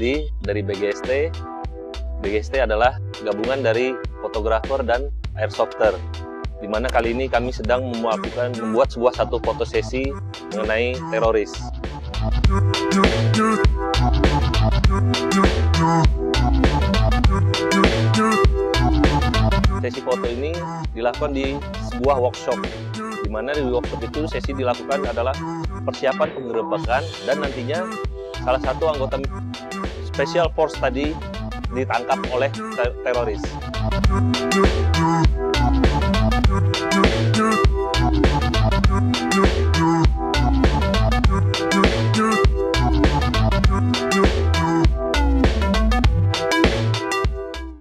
Rendy dari BGST. BGST adalah gabungan dari fotografer dan Airsofter, di mana kali ini kami sedang membuat satu foto sesi mengenai teroris. Sesi foto ini dilakukan di sebuah workshop, di mana di workshop itu sesi dilakukan adalah persiapan penggerebekan, dan nantinya salah satu anggota Special Force tadi ditangkap oleh teroris.